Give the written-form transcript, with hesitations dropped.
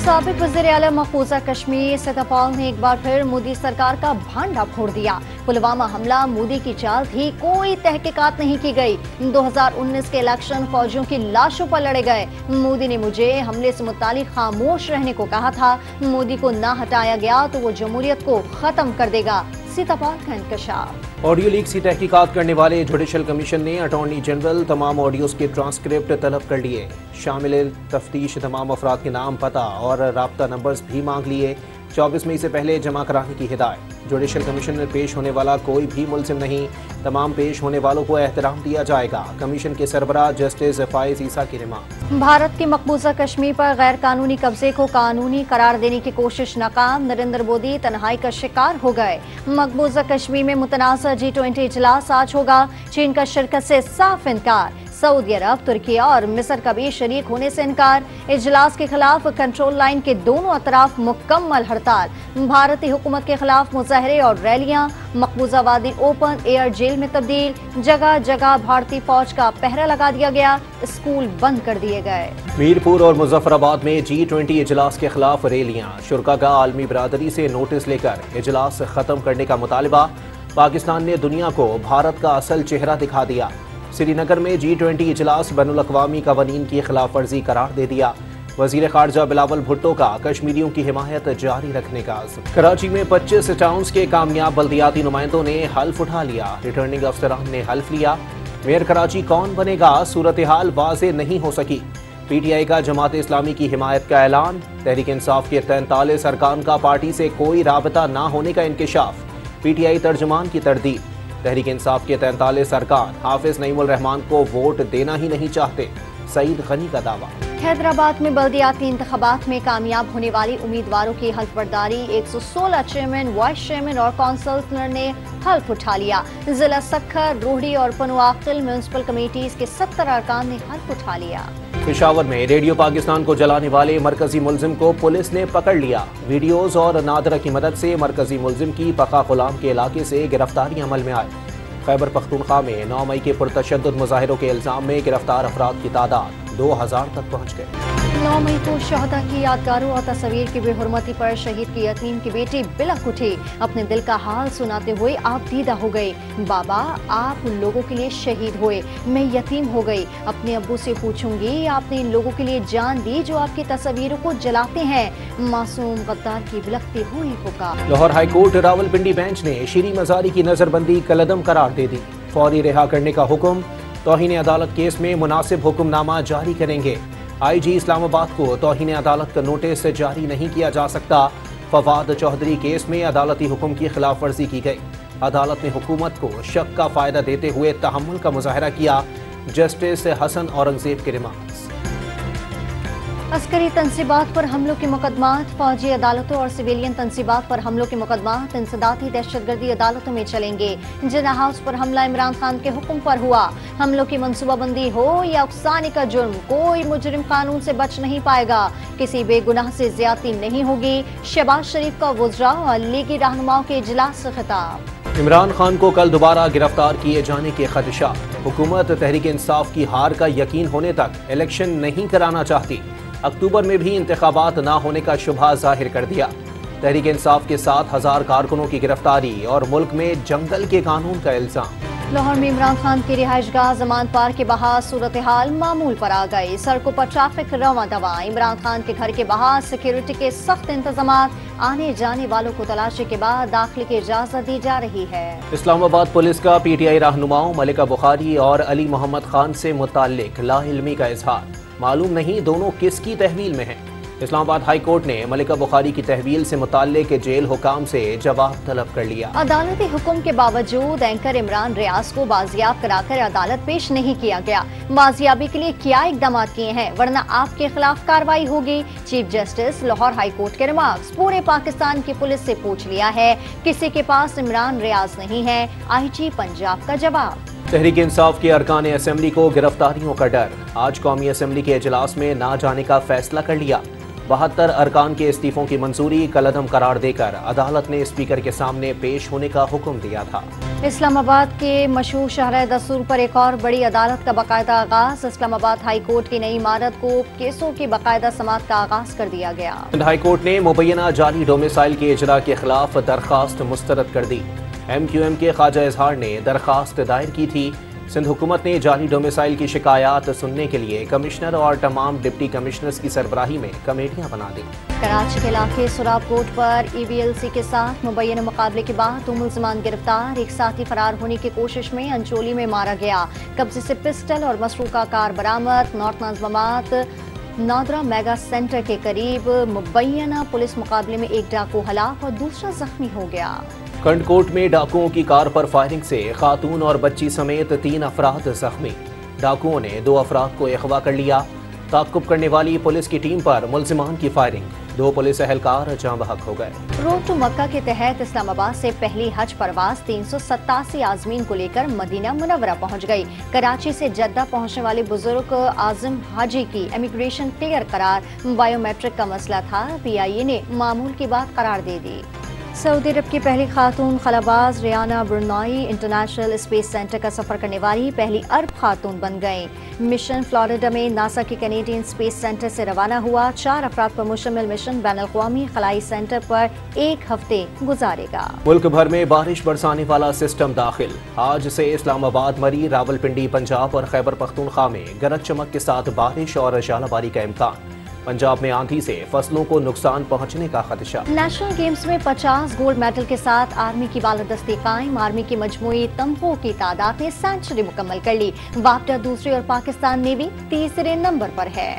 साबिक वज़ीर आला मकबूजा कश्मीर सत्यपाल ने एक बार फिर मोदी सरकार का भांडा फोड़ दिया। पुलवामा हमला मोदी की चाल थी, कोई तहकीकात नहीं की गई। 2019 के इलेक्शन फौजियों की लाशों पर लड़े गए। मोदी ने मुझे हमले से मुतालिक खामोश रहने को कहा था। मोदी को ना हटाया गया तो वो जमहूरियत को खत्म कर देगा। सत्यपाल का इंकशाफ। ऑडियो लीक की तहकीकात करने वाले जुडिशल कमीशन ने अटॉर्नी जनरल तमाम ऑडियोज के ट्रांसक्रिप्ट तलब कर लिए। शामिल तफ्तीश तमाम अफराद के नाम, पता और राब्ता नंबर्स भी मांग लिए। 24 मई से पहले जमा कराने की हिदायत। जुडिशल कमीशन में पेश होने वाला कोई भी मुलजिम नहीं, तमाम पेश होने वालों को एहतराम दिया जाएगा। कमीशन के सरबराह जस्टिस फाइज ईसा की रिमार्क। भारत की मकबूजा कश्मीर पर गैर कानूनी कब्जे को कानूनी करार देने की कोशिश नाकाम। नरेंद्र मोदी तन्हाई का शिकार हो गए। मकबूजा कश्मीर में मुतनाज़ा G20 इजलास आज होगा। चीन का शिरकत से साफ इनकार। सऊदी अरब, तुर्की और मिस्र का भी शरीक होने से इनकार। इजलास के खिलाफ कंट्रोल लाइन के दोनों अतराफ मुकम्मल हड़ताल। भारतीय हुकूमत के खिलाफ मुजाहरे और रैलियां। मकबूजा वादी ओपन एयर जेल में तब्दील। जगह जगह भारतीय फौज का पहरा लगा दिया गया। स्कूल बंद कर दिए गए। मीरपुर और मुजफ्फराबाद में G20 इजलास के खिलाफ रैलियां। शुरका का आलमी बरादरी से नोटिस लेकर इजलास खत्म करने का मुतालबा। पाकिस्तान ने दुनिया को भारत का असल चेहरा दिखा दिया। श्रीनगर में G20 इजलास बैनुल-अक़वामी क़वानीन की खिलाफ वर्जी करार दे दिया। वज़ीर ख़ारजा बिलावल भुट्टो का कश्मीरियों की हिमायत जारी रखने का आज़म। कराची में 25 टाउन्स के कामयाब बल्दियाती नुमाइंदों ने हल्फ उठा लिया। रिटर्निंग अफसरान ने हल्फ लिया। मेयर कराची कौन बनेगा, सूरत हाल वाज़ेह नहीं हो सकी। PTI का जमात इस्लामी की हिमायत का ऐलान। तहरीक इंसाफ के 43 अरकान का पार्टी से कोई राबता ना होने का इंकशाफ। PTI तर्जुमान की तरदीद। तहरीक इंसाफ के 43 अरकान हाफिज नईमुल रहमान को वोट देना ही नहीं चाहते। सईद गनी का दावा। हैदराबाद में बल्दियाती इंतखाबात में कामयाब होने वाली उम्मीदवारों की हल्फ बर्दारी। 116 चेयरमैन, वाइस चेयरमैन और काउंसलर ने हल्फ उठा लिया। जिला सक्खर, रोहड़ी और पनुआकिल म्यूनसिपल कमेटीज के 70 अरकान ने हल्फ उठा लिया। पेशावर में रेडियो पाकिस्तान को जलाने वाले मरकजी मुलजिम को पुलिस ने पकड़ लिया। वीडियोज और नादरा की मदद से मरकजी मुलजिम की पका गुलाम के इलाके से गिरफ्तारी अमल में आई। खैबर पख्तूनख्वा में 9 मई के पुरतशद्दुद मुजाहिरों के इल्जाम में गिरफ्तार अफराद की तादाद 2000 तक पहुँच गई। 9 मई को शहदा की यादगारों और तस्वीर की बेहुरमती पर शहीद की यतीम की बेटी बिलख उठी। अपने दिल का हाल सुनाते हुए आप दीदा हो गई। बाबा, आप उन लोगों के लिए शहीद हुए, मैं यतीम हो गई। अपने अब्बू से पूछूंगी, आपने इन लोगों के लिए जान दी जो आपकी तस्वीरों को जलाते हैं। मासूम गद्दार की बिलखती हुई पुकार। Lahore high court Rawalpindi bench ने शीरी मजारी की नजरबंदी कलअदम करार दे दी। फौरी रिहा करने का हुक्म। तौहीन अदालत केस में मुनासिब हुक्मनामा जारी करेंगे। IG इस्लामाबाद को तौहीन अदालत का नोटिस जारी नहीं किया जा सकता। फवाद चौधरी केस में अदालती हुक्म की खिलाफ वर्जी की गई। अदालत ने हुकूमत को शक का फायदा देते हुए तहम्मुल का मुजाहरा किया। जस्टिस हसन औरंगजेब के रिमार्क्स। अस्करी तनसीबात पर हमलों के मुकदमात। फौजी अदालतों और सिविलियन तनसीबात पर हमलों के मुकदमात इंसदादी दहशतगर्दी अदालतों में चलेंगे। जिन्ना हाउस पर हमला इमरान खान के हुक्म पर हुआ। हमलों की मनसूबाबंदी हो या उकसाने का जुर्म, कोई मुजरिम कानून से बच नहीं पाएगा। किसी बेगुनाह से ज्यादती नहीं होगी। शहबाज शरीफ का वुज़रा और लीगी रहनुमाओं के इजलास से खिताब। इमरान खान को कल दोबारा गिरफ्तार किए जाने के खदशात। हुकूमत तहरीक इंसाफ की हार का यकीन होने तक इलेक्शन नहीं कराना चाहती। अक्टूबर में भी इंतखाबात न होने का शुबहा जाहिर कर दिया। तहरीक इंसाफ के 7000 कारकुनों की गिरफ्तारी और मुल्क में जंगल के कानून का इल्जाम। लाहौर में इमरान खान की रिहाइशगाह जमान पार के बाहर सूरत हाल मामूल पर आ गई। सड़कों पर ट्रैफिक रवां दवा। इमरान खान के घर के बाहर सिक्योरिटी के सख्त इंतजाम। आने जाने वालों को तलाशी के बाद दाखिले की इजाजत दी जा रही है। इस्लामाबाद पुलिस का PTI रहनुमाओं मलिका बुखारी और अली मोहम्मद खान से मुताल्लिक लाइल्मी का इजहार। मालूम नहीं दोनों किसकी तहवील में हैं। इस्लामाबाद हाई कोर्ट ने मलिका बुखारी की तहवील से मुताल्लिक जेल हुकाम से जवाब तलब कर लिया। अदालती हुक्म के बावजूद एंकर इमरान रियाज को बाजियाब कराकर अदालत पेश नहीं किया गया। बाजियाबी के लिए क्या इकदाम किए हैं, वरना आपके खिलाफ कार्रवाई होगी। Chief justice Lahore high court के रिमार्क्स। पूरे पाकिस्तान की पुलिस से पूछ लिया है, किसी के पास इमरान रियाज नहीं है। IG पंजाब का जवाब। तहरीक इंसाफ के अरकान असेंबली को गिरफ्तारियों का डर। आज कौमी असेंबली के इजलास में ना जाने का फैसला कर लिया। 72 ارکان کے استعفوں کی منظوری کالعدم قرار دے کر عدالت نے اسپیکر کے سامنے پیش ہونے کا حکم دیا تھا۔ اسلام آباد کے مشہور شاہراہ دستور پر ایک اور بڑی عدالت کا باقاعدہ آغاز۔ اسلام آباد ہائی کورٹ کی نئی عمارت کو کیسوں کی باقاعدہ سماعت کا آغاز کر دیا گیا۔ ہائی کورٹ نے مبینہ جعلی ڈومیسائل کے اجرا کے خلاف درخواست مسترد کر دی۔ ایم کیو ایم کے خواجہ اظہار نے درخواست دائر کی تھی۔ سندھ حکومت نے جعلی ڈومیسائل کی شکایات سننے کے لیے کمشنر اور تمام ڈپٹی کمشنرز کی سربراہی میں کمیٹیاں بنا دیں۔ کراچی کے علاقے سراب کوٹ پر ای وی ایل سی کے ساتھ مبینہ مقابلے کے بعد 2 ملزمان گرفتار۔ ایک ساتھی فرار ہونے کی کوشش میں انچولی میں مارا گیا۔ قبضے سے پسٹل اور مسروقہ کار برآمد۔ نارتھ نظامات نادرا میگا سینٹر کے قریب مبینہ پولیس مقابلے میں ایک ڈاکو ہلاک اور دوسرا زخمی ہو گیا۔ کنڈ کوٹ میں ڈاکوؤں کی کار پر فائرنگ سے خاتون اور بچی سمیت 3 افراد زخمی۔ ڈاکوؤں نے 2 افراد کو اغوا کر لیا۔ تعاقب کرنے والی پولیس کی ٹیم پر ملزمان کی فائرنگ، 2 پولیس اہلکار جاں بحق ہو گئے۔ روڈ ٹو مکہ کے تحت اسلام آباد سے پہلی حج پرواز 387 عازمین کو لے کر مدینہ منورہ پہنچ گئی۔ کراچی سے جدہ پہنچنے والے بزرگ اعظم حاجی کی امیگریشن کلیئر قرار، بائیو میٹرک کا مسئلہ تھا، پی آئی اے نے معمول کی بات قرار دے دی۔ سعودی عرب کی پہلی خاتون خلاباز ریانا برنائی انٹرنیشنل اسپیس سینٹر کا سفر کرنے والی پہلی عرب خاتون بن گئیں۔ مشن فلوریڈا میں ناسا کے کینیڈین اسپیس سینٹر سے روانہ ہوا۔ 4 افراد پر مشتمل مشن بین الاقوامی خلائی سینٹر پر 1 ہفتے گزارے گا۔ ملک بھر میں بارش برسانے والا سسٹم داخل۔ آج سے اسلام آباد، مری، راولپنڈی، پنجاب اور خیبر پختونخوا میں گرج چمک کے ساتھ بارش اور ژالہ باری کا امکان۔ پنجاب میں آندھی سے فصلوں کو نقصان پہنچنے کا خدشہ۔ نیشنل گیمز میں 50 گولڈ میڈل کے ساتھ آرمی کی بالادستی قائم۔ آرمی کی مجموعی تمغوں کی تعداد نے سینچری مکمل کر لی۔ واپڈا دوسرے اور پاکستان نیوی تیسرے نمبر پر ہے۔